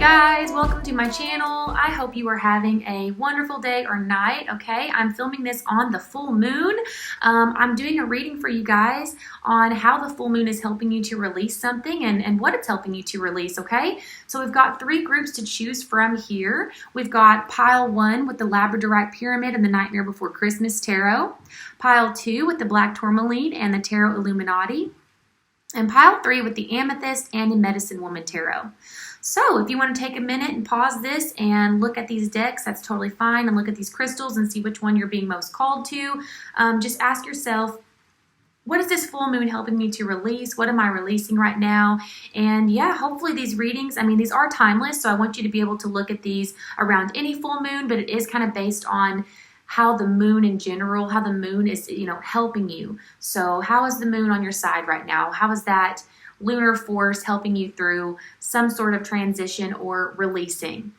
guys, welcome to my channel. I hope you are having a wonderful day or night, okay? I'm filming this on the full moon. I'm doing a reading for you guys on how the full moon is helping you to release something and what it's helping you to release, okay? So we've got three groups to choose from here. We've got pile 1 with the Labradorite Pyramid and the Nightmare Before Christmas Tarot, pile 2 with the Black Tourmaline and the Tarot Illuminati, and pile 3 with the Amethyst and the Medicine Woman Tarot. So if you want to take a minute and pause this and look at these decks, that's totally fine, and look at these crystals and see which one you're being most called to. Just ask yourself, what is this full moon helping me to release? What am I releasing right now? And yeah, hopefully these readings, these are timeless, so I want you to be able to look at these around any full moon, but it is kind of based on how the moon in general, how the moon is, helping you. So how is the moon on your side right now? How is that lunar force helping you through some sort of transition or releasing?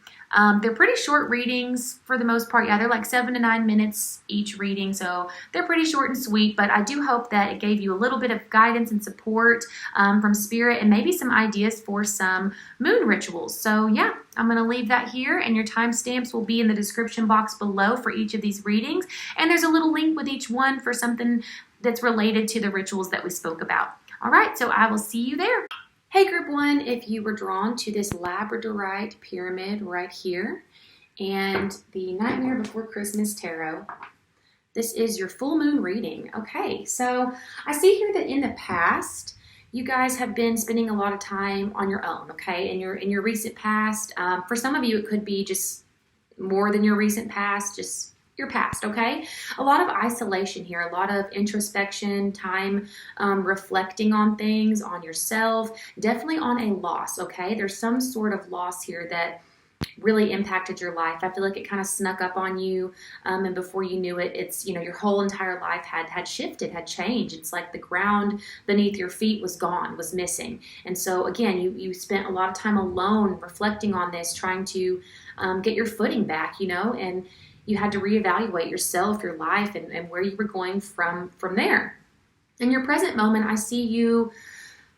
They're pretty short readings for the most part. Yeah, they're like 7 to 9 minutes each reading, so they're pretty short and sweet, but I do hope that it gave you a little bit of guidance and support from Spirit and maybe some ideas for some moon rituals. So yeah, I'm going to leave that here, and your timestamps will be in the description box below for each of these readings, and there's a little link with each one for something that's related to the rituals that we spoke about. All right, so I will see you there. Hey Group 1, if you were drawn to this Labradorite Pyramid right here and the Nightmare Before Christmas Tarot, this is your full moon reading. Okay, so I see here that in the past, you guys have been spending a lot of time on your own, okay, in your recent past. For some of you, it could be just more than your recent past, just your past, okay? A lot of isolation here, a lot of introspection, time reflecting on things, on yourself, definitely on a loss, okay? There's some sort of loss here that really impacted your life. I feel like it kind of snuck up on you, and before you knew it, it's, your whole entire life had shifted, had changed. It's like the ground beneath your feet was gone, was missing. And so again, you spent a lot of time alone reflecting on this, trying to get your footing back, and you had to reevaluate yourself, your life, and where you were going from there. In your present moment, I see you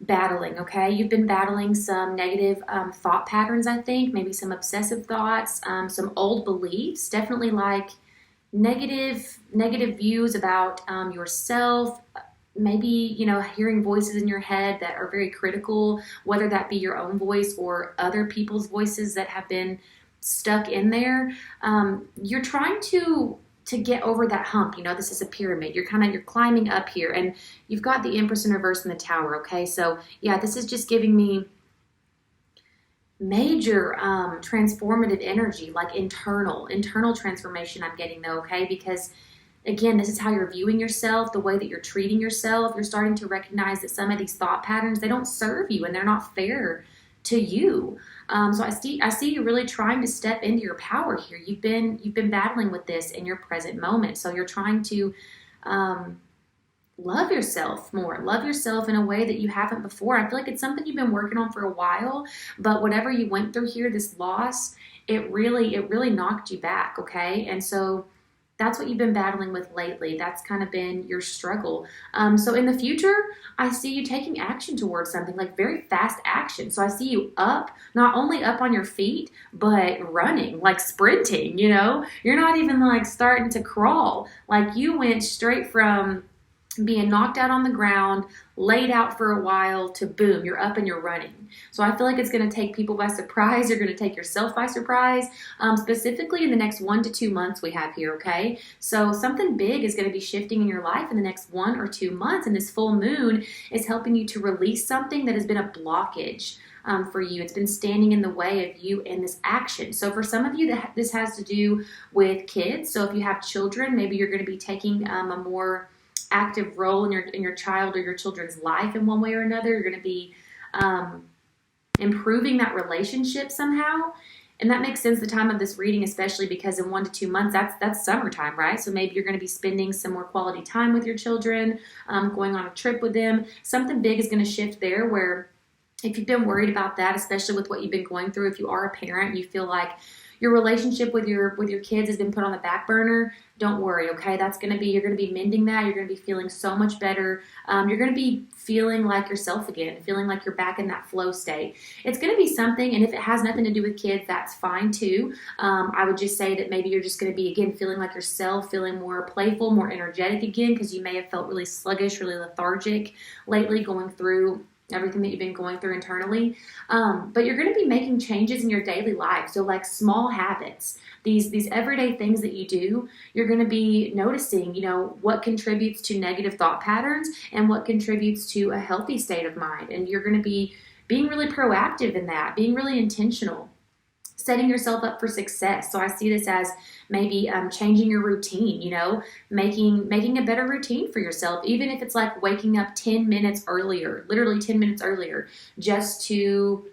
battling, okay? You've been battling some negative thought patterns, I think, maybe some obsessive thoughts, some old beliefs, definitely like negative views about yourself, maybe, hearing voices in your head that are very critical, whether that be your own voice or other people's voices that have been stuck in there. You're trying to get over that hump. This is a pyramid. You're climbing up here, and you've got the Empress in reverse in the Tower, okay? So yeah, this is just giving me major transformative energy, like internal transformation I'm getting though, okay? Because again, this is how you're viewing yourself, the way that you're treating yourself. You're starting to recognize that some of these thought patterns, they don't serve you and they're not fair to you. So I see you really trying to step into your power here. You've been battling with this in your present moment. So you're trying to love yourself more. Love yourself in a way that you haven't before. I feel like it's something you've been working on for a while, but whatever you went through here, this loss, it really knocked you back, okay? And so that's what you've been battling with lately. That's kind of been your struggle. So in the future, I see you taking action towards something, like very fast action. So I see you up, not only up on your feet, but running, like sprinting, You're not even like starting to crawl. Like you went straight from being knocked out on the ground, laid out for a while, to boom, you're up and you're running. So I feel like it's going to take people by surprise. You're going to take yourself by surprise, specifically in the next 1 to 2 months we have here, okay? So something big is going to be shifting in your life in the next 1 or 2 months, and this full moon is helping you to release something that has been a blockage for you. It's been standing in the way of you in this action. So for some of you, this has to do with kids. So if you have children, maybe you're going to be taking a more active role in your child or your children's life in one way or another. You're going to be improving that relationship somehow. And that makes sense, the time of this reading, especially because in 1 to 2 months, that's summertime, right? So maybe you're going to be spending some more quality time with your children, going on a trip with them. Something big is going to shift there, where if you've been worried about that, especially with what you've been going through, if you are a parent, you feel like your relationship with your kids has been put on the back burner, don't worry, okay? You're going to be mending that. You're going to be feeling so much better. You're going to be feeling like yourself again, feeling like you're back in that flow state. It's going to be something, and if it has nothing to do with kids, that's fine too. I would just say that maybe you're just going to be, again, feeling like yourself, feeling more playful, more energetic again, because you may have felt really sluggish, really lethargic lately going through everything that you've been going through internally. But you're going to be making changes in your daily life. So like small habits, these everyday things that you do, you're going to be noticing, what contributes to negative thought patterns and what contributes to a healthy state of mind. And you're going to be being really proactive in that, being really intentional, setting yourself up for success. So I see this as maybe changing your routine, making a better routine for yourself, even if it's like waking up 10 minutes earlier, literally 10 minutes earlier, just to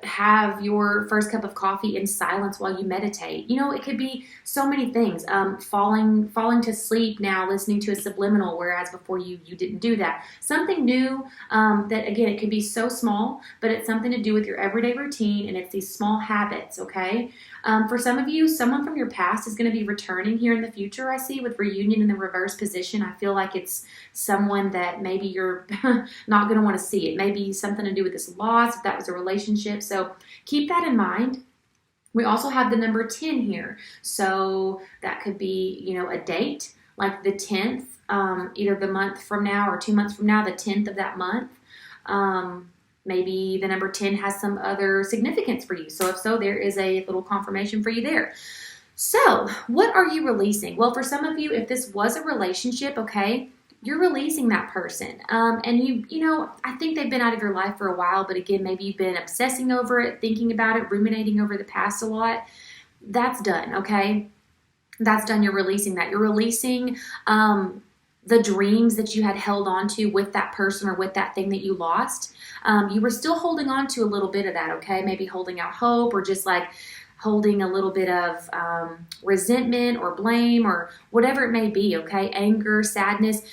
have your first cup of coffee in silence while you meditate. It could be so many things. Falling to sleep now, listening to a subliminal, whereas before you didn't do that. Something new that, again, it could be so small, but it's something to do with your everyday routine, and it's these small habits, okay? For some of you, someone from your past is going to be returning here in the future, I see, with reunion in the reverse position. I feel like it's someone that maybe you're not going to want to see. It may be something to do with this loss, if that was a relationship. So keep that in mind. We also have the number 10 here. So that could be, a date, like the 10th, either the month from now or 2 months from now, the 10th of that month. Maybe the number 10 has some other significance for you. So if so, there is a little confirmation for you there. So what are you releasing? Well, for some of you, if this was a relationship, okay, you're releasing that person. And I think they've been out of your life for a while, but again, maybe you've been obsessing over it, thinking about it, ruminating over the past a lot. That's done, okay? That's done. You're releasing that. You're releasing the dreams that you had held on to with that person or with that thing that you lost. You were still holding on to a little bit of that, okay? Maybe holding out hope, or just like holding a little bit of resentment or blame or whatever it may be, okay? Anger, sadness.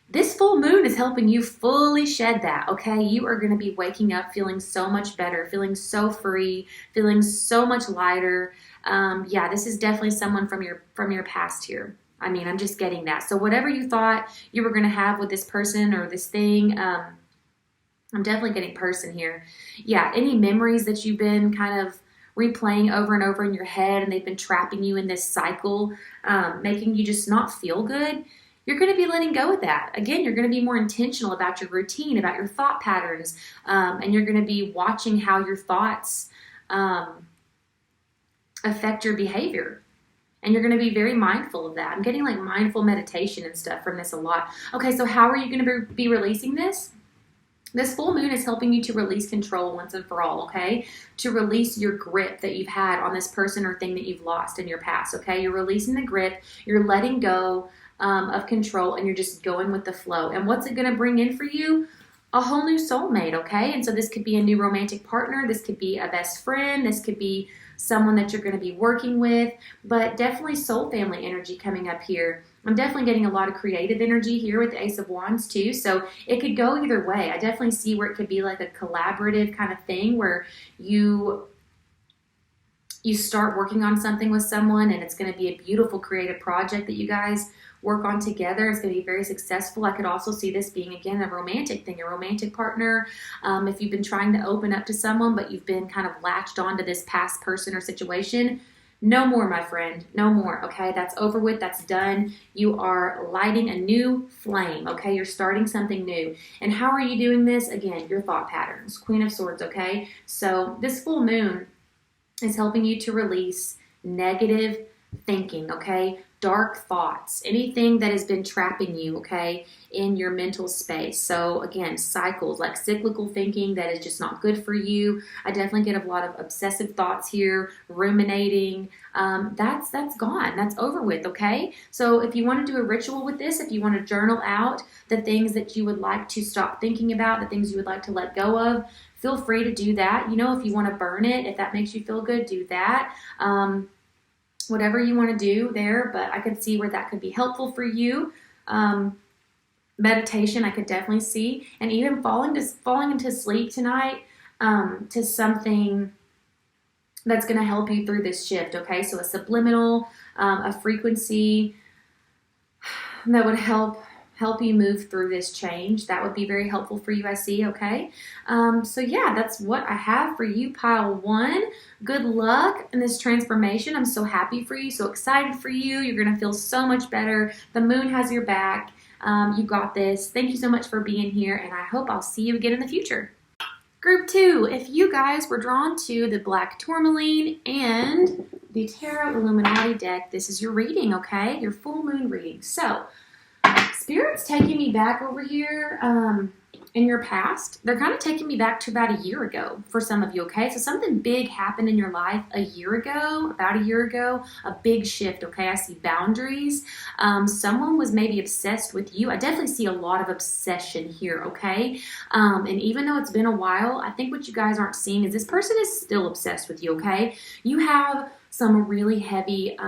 This full moon is helping you fully shed that, okay? You are going to be waking up feeling so much better, feeling so free, feeling so much lighter. This is definitely someone from your past here. I mean, I'm just getting that. So whatever you thought you were going to have with this person or this thing, I'm definitely getting person here. Yeah, any memories that you've been kind of replaying over and over in your head, and they've been trapping you in this cycle, making you just not feel good, you're going to be letting go of that. Again, you're going to be more intentional about your routine, about your thought patterns, and you're going to be watching how your thoughts affect your behavior. And you're going to be very mindful of that. I'm getting like mindful meditation and stuff from this a lot. Okay, so how are you going to be releasing this? This full moon is helping you to release control once and for all, okay? To release your grip that you've had on this person or thing that you've lost in your past, okay? You're releasing the grip. You're letting go of control, and you're just going with the flow. And what's it going to bring in for you? A whole new soulmate, okay? And so this could be a new romantic partner. This could be a best friend. This could be someone that you're going to be working with, but definitely soul family energy coming up here. I'm definitely getting a lot of creative energy here with the Ace of Wands too, so it could go either way. I definitely see where it could be like a collaborative kind of thing where you start working on something with someone, and it's going to be a beautiful creative project that you guys work on together. It's going to be very successful. I could also see this being, again, a romantic thing, a romantic partner. If you've been trying to open up to someone, but you've been kind of latched onto this past person or situation, no more, my friend. No more, okay? That's over with. That's done. You are lighting a new flame, okay? You're starting something new. And how are you doing this? Again, your thought patterns. Queen of Swords, okay? So this full moon is helping you to release negative thinking, okay? Dark thoughts, anything that has been trapping you, okay, in your mental space. So again, cycles, like cyclical thinking that is just not good for you. I definitely get a lot of obsessive thoughts here, ruminating. That's gone. That's over with, okay? So if you want to do a ritual with this, if you want to journal out the things that you would like to stop thinking about, the things you would like to let go of, feel free to do that. If you want to burn it, if that makes you feel good, do that. Whatever you want to do there, but I could see where that could be helpful for you. Meditation, I could definitely see, and even falling into sleep tonight to something that's going to help you through this shift, okay? So a subliminal, a frequency that would help you move through this change. That would be very helpful for you, I see, okay? So yeah, that's what I have for you, pile 1. Good luck in this transformation. I'm so happy for you, so excited for you. You're going to feel so much better. The moon has your back. You got this. Thank you so much for being here, and I hope I'll see you again in the future. Group 2, if you guys were drawn to the Black Tourmaline and the Tarot Illuminati deck, this is your reading, okay? Your full moon reading. So, Spirit's taking me back over here in your past. They're kind of taking me back to about a year ago for some of you, okay? So something big happened in your life a year ago, about a year ago, a big shift, okay? I see boundaries. Someone was maybe obsessed with you. I definitely see a lot of obsession here, okay? And even though it's been a while, I think what you guys aren't seeing is this person is still obsessed with you, okay? You have some really heavy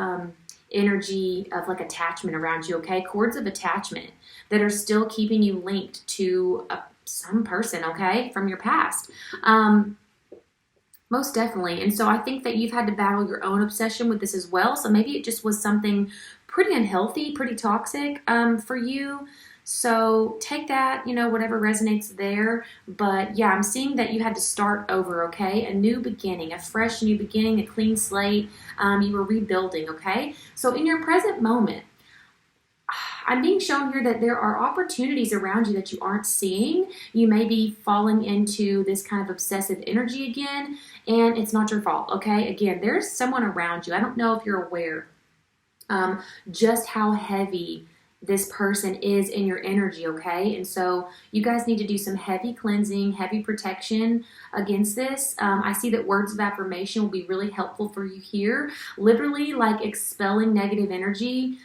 energy of like attachment around you, okay? Cords of attachment that are still keeping you linked to some person, okay, from your past. Most definitely. And so I think that you've had to battle your own obsession with this as well. So maybe it just was something pretty unhealthy, pretty toxic for you. So take that, whatever resonates there. But yeah, I'm seeing that you had to start over, okay? A new beginning, a fresh new beginning, a clean slate. You were rebuilding, okay? So in your present moment, I'm being shown here that there are opportunities around you that you aren't seeing. You may be falling into this kind of obsessive energy again, and it's not your fault, okay? Again, there's someone around you. I don't know if you're aware just how heavy this person is in your energy, okay? And so you guys need to do some heavy cleansing, heavy protection against this. I see that words of affirmation will be really helpful for you here. Literally like expelling negative energy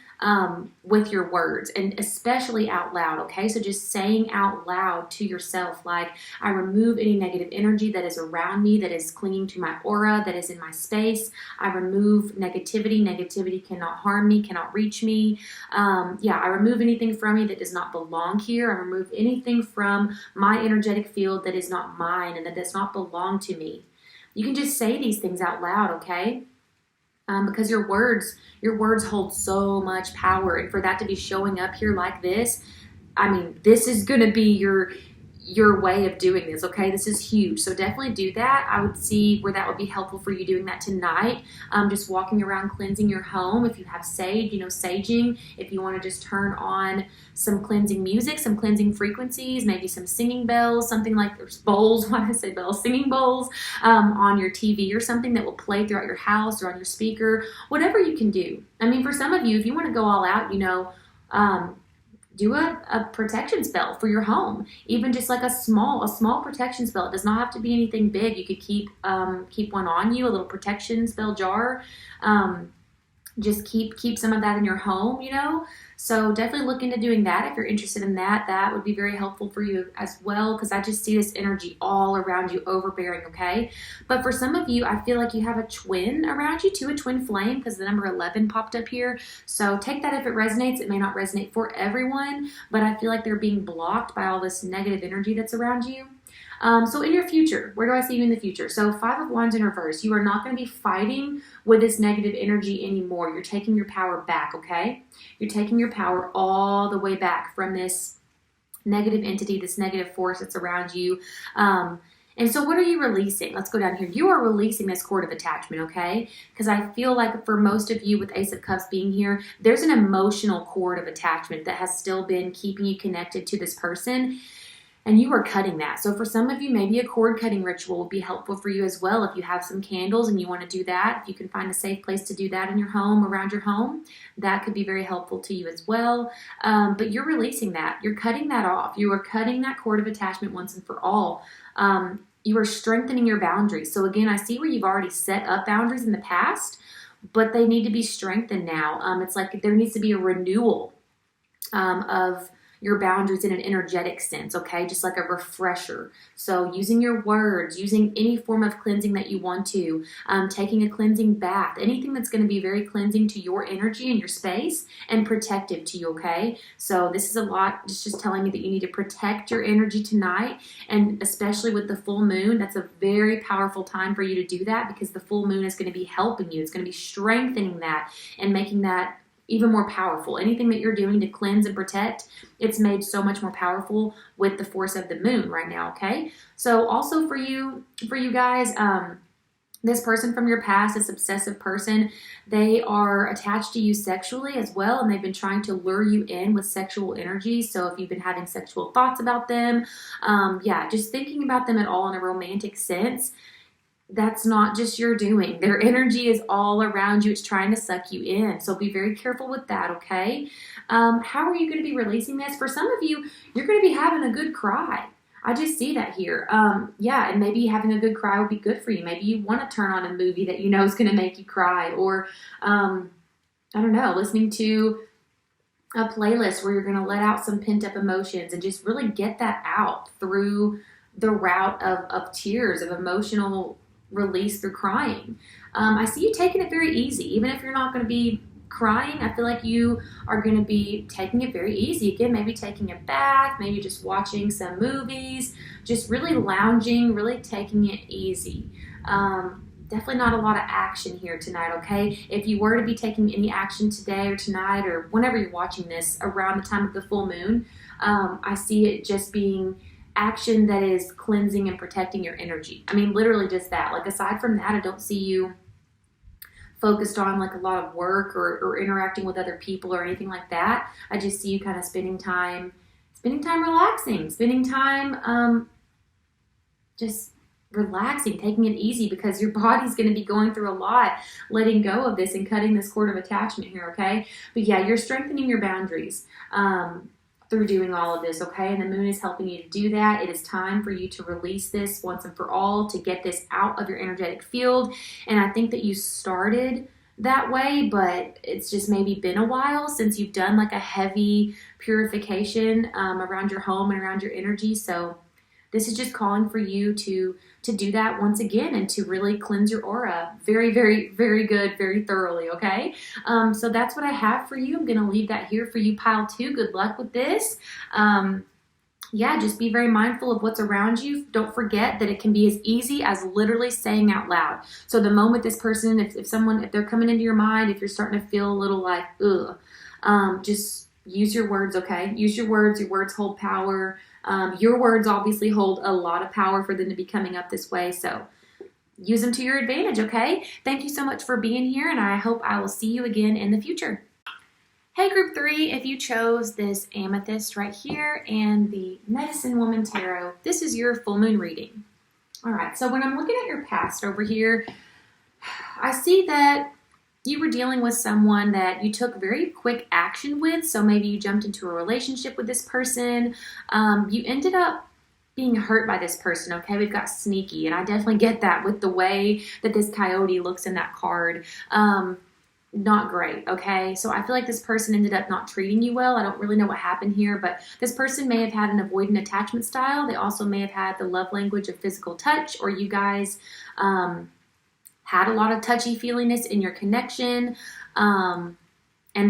with your words, and especially out loud, okay? So just saying out loud to yourself, like, I remove any negative energy that is around me, that is clinging to my aura, that is in my space. I remove negativity. Negativity cannot harm me, cannot reach me. I remove anything from me that does not belong here. I remove anything from my energetic field that is not mine and that does not belong to me. You can just say these things out loud, okay? Because your words hold so much power, and for that to be showing up here like this, I mean, this is going to be your way of doing this, okay? This is huge. So definitely do that. I would see where that would be helpful for you doing that tonight. Just walking around cleansing your home. If you have sage, saging. If you want to just turn on some cleansing music, some cleansing frequencies, maybe some singing bells, something like there's bowls, why did I say bells? Singing bowls on your TV or something that will play throughout your house or on your speaker, whatever you can do. I mean, for some of you, if you want to go all out, do a protection spell for your home. Even just like a small protection spell. It does not have to be anything big. You could keep one on you, a little protection spell jar. Just keep some of that in your home, So definitely look into doing that if you're interested in that. That would be very helpful for you as well, because I just see this energy all around you, overbearing, okay? But for some of you, I feel like you have a twin around you, a twin flame, because the number 11 popped up here. So take that if it resonates. It may not resonate for everyone, but I feel like they're being blocked by all this negative energy that's around you. So in your future, where do I see you in the future? So 5 of Wands in reverse. You are not going to be fighting with this negative energy anymore. You're taking your power back, okay? You're taking your power all the way back from this negative entity, this negative force that's around you. And so what are you releasing? Let's go down here. You are releasing this cord of attachment, okay? Because I feel like for most of you with Ace of Cups being here, there's an emotional cord of attachment that has still been keeping you connected to this person. And you are cutting that. So for some of you, maybe a cord cutting ritual will be helpful for you as well. If you have some candles and you want to do that, if you can find a safe place to do that in your home, around your home, that could be very helpful to you as well. But you're releasing that. You're cutting that off. You are cutting that cord of attachment once and for all. You are strengthening your boundaries. So again, I see where you've already set up boundaries in the past, but they need to be strengthened now. It's like there needs to be a renewal of your boundaries in an energetic sense, okay? Just like a refresher. So using your words, using any form of cleansing that you want to, taking a cleansing bath, anything that's going to be very cleansing to your energy and your space and protective to you, okay? So this is a lot, just telling you that you need to protect your energy tonight, and especially with the full moon, that's a very powerful time for you to do that, because the full moon is going to be helping you. It's going to be strengthening that and making that even more powerful. Anything that you're doing to cleanse and protect, it's made so much more powerful with the force of the moon right now, okay? So also for you guys, this person from your past, this obsessive person, they are attached to you sexually as well, and they've been trying to lure you in with sexual energy. So if you've been having sexual thoughts about them, just thinking about them at all in a romantic sense, that's not just your doing. Their energy is all around you. It's trying to suck you in. So be very careful with that, okay? How are you going to be releasing this? For some of you, you're going to be having a good cry. I just see that here. And maybe having a good cry would be good for you. Maybe you want to turn on a movie that you know is going to make you cry. Or, I don't know, listening to a playlist where you're going to let out some pent-up emotions and just really get that out through the route of tears, of emotional release through crying. I see you taking it very easy. Even if you're not going to be crying, I feel like you are going to be taking it very easy. Again, maybe taking a bath, maybe just watching some movies, just really lounging, really taking it easy. Definitely not a lot of action here tonight, okay? If you were to be taking any action today or tonight or whenever you're watching this around the time of the full moon, I see it just being action that is cleansing and protecting your energy. I mean, literally just that. Like, aside from that, I don't see you focused on like a lot of work or interacting with other people or anything like that. I just see you kind of spending time relaxing, spending time just relaxing, taking it easy, because your body's going to be going through a lot, letting go of this and cutting this cord of attachment here, okay? But yeah, you're strengthening your boundaries through doing all of this, okay? And the moon is helping you to do that. It is time for you to release this once and for all, to get this out of your energetic field. And I think that you started that way, but it's just maybe been a while since you've done like a heavy purification around your home and around your energy. So this is just calling for you to do that once again and to really cleanse your aura very, very, very good, very thoroughly, okay? So that's what I have for you. I'm going to leave that here for you, pile 2. Good luck with this. Just be very mindful of what's around you. Don't forget that it can be as easy as literally saying out loud. So the moment this person, if they're coming into your mind, if you're starting to feel a little like, just use your words, okay? Use your words. Your words hold power. Your words obviously hold a lot of power for them to be coming up this way, so use them to your advantage, okay? Thank you so much for being here, and I hope I will see you again in the future. Hey, Group 3, if you chose this amethyst right here and the Medicine Woman Tarot, this is your full moon reading. All right, so when I'm looking at your past over here, I see that you were dealing with someone that you took very quick action with. So maybe you jumped into a relationship with this person. You ended up being hurt by this person, okay? We've got sneaky, and I definitely get that with the way that this coyote looks in that card. Not great, okay? So I feel like this person ended up not treating you well. I don't really know what happened here, but this person may have had an avoidant attachment style. They also may have had the love language of physical touch, or you guys had a lot of touchy-feeliness in your connection, and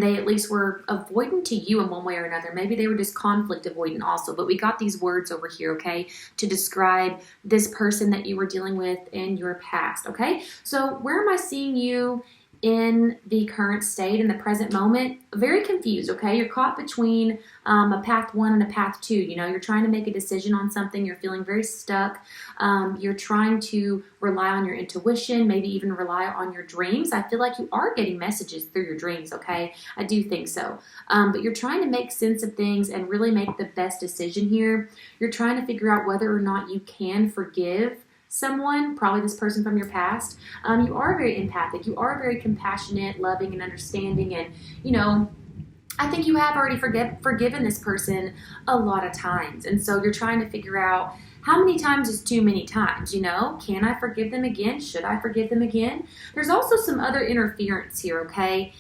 they at least were avoidant to you in one way or another. Maybe they were just conflict avoidant also, but we got these words over here, okay, to describe this person that you were dealing with in your past, okay? So where am I seeing you in the current state, in the present moment? Very confused, okay? You're caught between a path 1 and a path 2. You know, you're trying to make a decision on something. You're feeling very stuck. You're trying to rely on your intuition, maybe even rely on your dreams. I feel like you are getting messages through your dreams, okay? I do think so. But you're trying to make sense of things and really make the best decision here. You're trying to figure out whether or not you can forgive someone, probably this person from your past. You are very empathic. You are very compassionate, loving, and understanding. And, you know, I think you have already forgiven this person a lot of times. And so you're trying to figure out how many times is too many times, you know? Can I forgive them again? Should I forgive them again? There's also some other interference here, okay?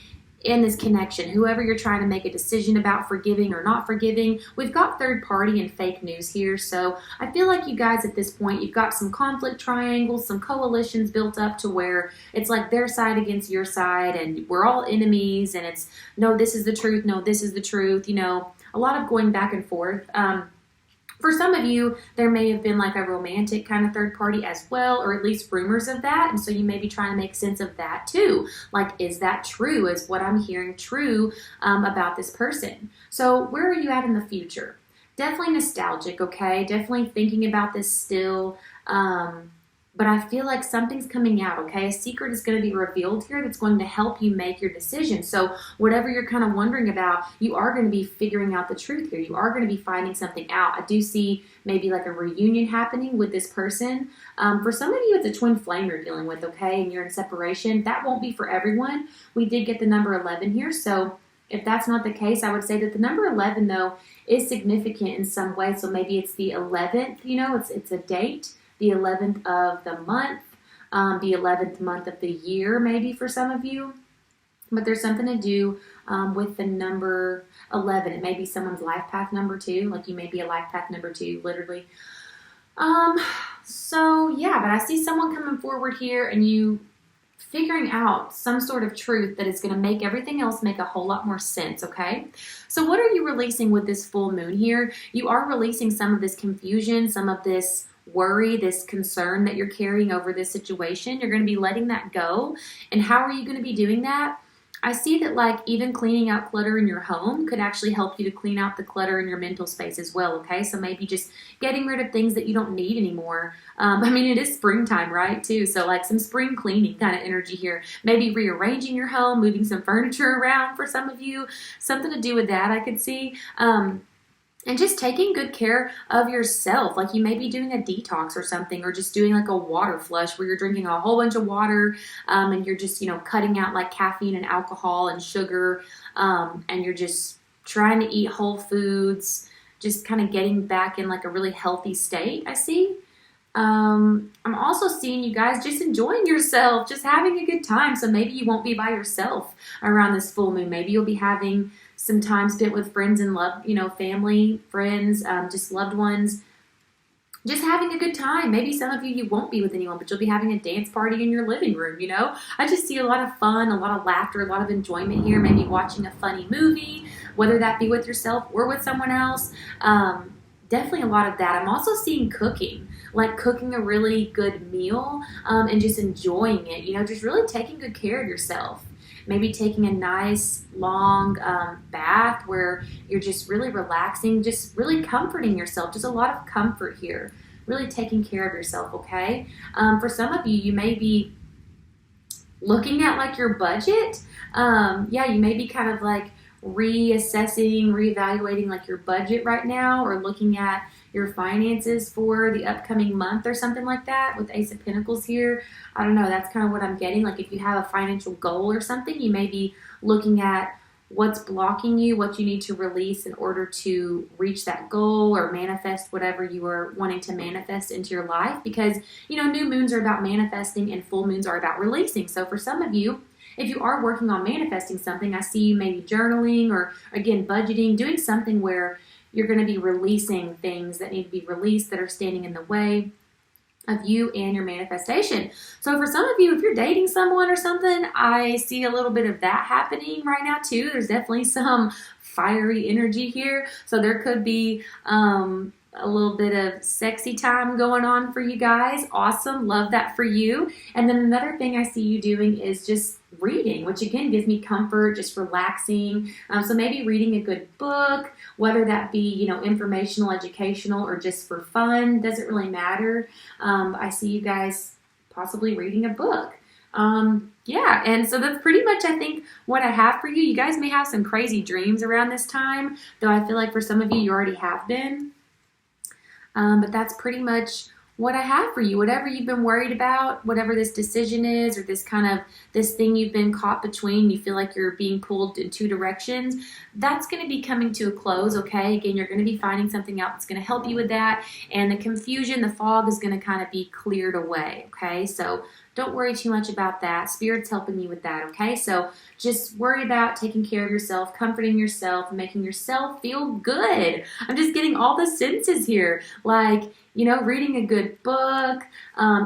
in this connection, whoever you're trying to make a decision about forgiving or not forgiving. We've got third party and fake news here. So I feel like you guys at this point, you've got some conflict triangles, some coalitions built up to where it's like their side against your side and we're all enemies and it's, no, this is the truth. No, this is the truth. You know, a lot of going back and forth. For some of you, there may have been like a romantic kind of third party as well, or at least rumors of that. And so you may be trying to make sense of that too. Like, is that true? Is what I'm hearing true about this person? So where are you at in the future? Definitely nostalgic, okay? Definitely thinking about this still. But I feel like something's coming out, okay? A secret is going to be revealed here that's going to help you make your decision. So whatever you're kind of wondering about, you are going to be figuring out the truth here. You are going to be finding something out. I do see maybe like a reunion happening with this person. For some of you, it's a twin flame you're dealing with, okay? And you're in separation. That won't be for everyone. We did get the number 11 here. So if that's not the case, I would say that the number 11, though, is significant in some way. So maybe it's the 11th, you know, it's a date. The 11th of the month, the 11th month of the year, maybe for some of you. But there's something to do with the number 11. It may be someone's life path number 2. Like you may be a life path number 2, literally. So yeah, but I see someone coming forward here and you figuring out some sort of truth that is going to make everything else make a whole lot more sense, okay? So what are you releasing with this full moon here? You are releasing some of this confusion, some of this worry, this concern that you're carrying over this situation. You're going to be letting that go. And how are you going to be doing that? I see that like even cleaning out clutter in your home could actually help you to clean out the clutter in your mental space as well, okay? So maybe just getting rid of things that you don't need anymore. I mean, it is springtime, right, too? So like some spring cleaning kind of energy here. Maybe rearranging your home, moving some furniture around for some of you. Something to do with that I could see. And just taking good care of yourself. Like you may be doing a detox or something, or just doing like a water flush where you're drinking a whole bunch of water and you're just, you know, cutting out like caffeine and alcohol and sugar and you're just trying to eat whole foods, just kind of getting back in like a really healthy state, I see. I'm also seeing you guys just enjoying yourself, just having a good time. So maybe you won't be by yourself around this full moon. Maybe you'll be having some time spent with friends and love, you know, family, friends, just loved ones, just having a good time. Maybe some of you won't be with anyone, but you'll be having a dance party in your living room, you know. I just see a lot of fun, a lot of laughter, a lot of enjoyment here, maybe watching a funny movie, whether that be with yourself or with someone else. Definitely a lot of that. I'm also seeing cooking, like cooking a really good meal and just enjoying it, you know, just really taking good care of yourself. Maybe taking a nice long bath where you're just really relaxing, just really comforting yourself. Just a lot of comfort here. Really taking care of yourself, okay? For some of you, you may be looking at like your budget. Yeah, you may be kind of like reassessing, reevaluating like your budget right now, or looking at your finances for the upcoming month or something like that with Ace of Pentacles here. I don't know, that's kind of what I'm getting. Like if you have a financial goal or something, you may be looking at what's blocking you, what you need to release in order to reach that goal or manifest whatever you are wanting to manifest into your life. Because, you know, new moons are about manifesting and full moons are about releasing. So for some of you, if you are working on manifesting something, I see you maybe journaling or, again, budgeting, doing something where you're going to be releasing things that need to be released that are standing in the way of you and your manifestation. So for some of you, if you're dating someone or something, I see a little bit of that happening right now too. There's definitely some fiery energy here. So there could be a little bit of sexy time going on for you guys. Awesome. Love that for you. And then another thing I see you doing is just reading, which again gives me comfort, just relaxing. So maybe reading a good book, whether that be, you know, informational, educational, or just for fun, doesn't really matter. I see you guys possibly reading a book. Yeah, and so that's pretty much, I think, what I have for you. You guys may have some crazy dreams around this time, though I feel like for some of you already have been. But that's pretty much what I have for you. Whatever you've been worried about, whatever this decision is, or this kind of, this thing you've been caught between, you feel like you're being pulled in two directions, that's going to be coming to a close, okay? Again, you're going to be finding something out that's going to help you with that, and the confusion, the fog is going to kind of be cleared away, okay? So don't worry too much about that. Spirit's helping you with that, okay? So just worry about taking care of yourself, comforting yourself, making yourself feel good. I'm just getting all the senses here. Like, reading a good book,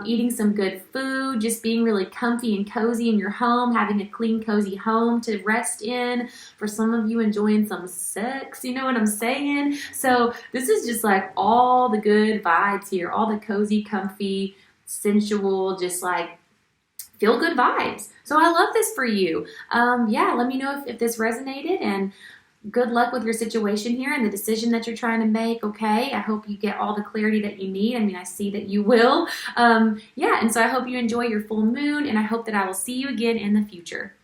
eating some good food, just being really comfy and cozy in your home, having a clean, cozy home to rest in. For some of you, enjoying some sex, you know what I'm saying? So this is just like all the good vibes here, all the cozy, comfy, sensual, just like feel good vibes. So I love this for you. Yeah, let me know if this resonated, and good luck with your situation here and the decision that you're trying to make, okay? I hope you get all the clarity that you need. I mean, I see that you will. Yeah, and so I hope you enjoy your full moon, and I hope that I will see you again in the future.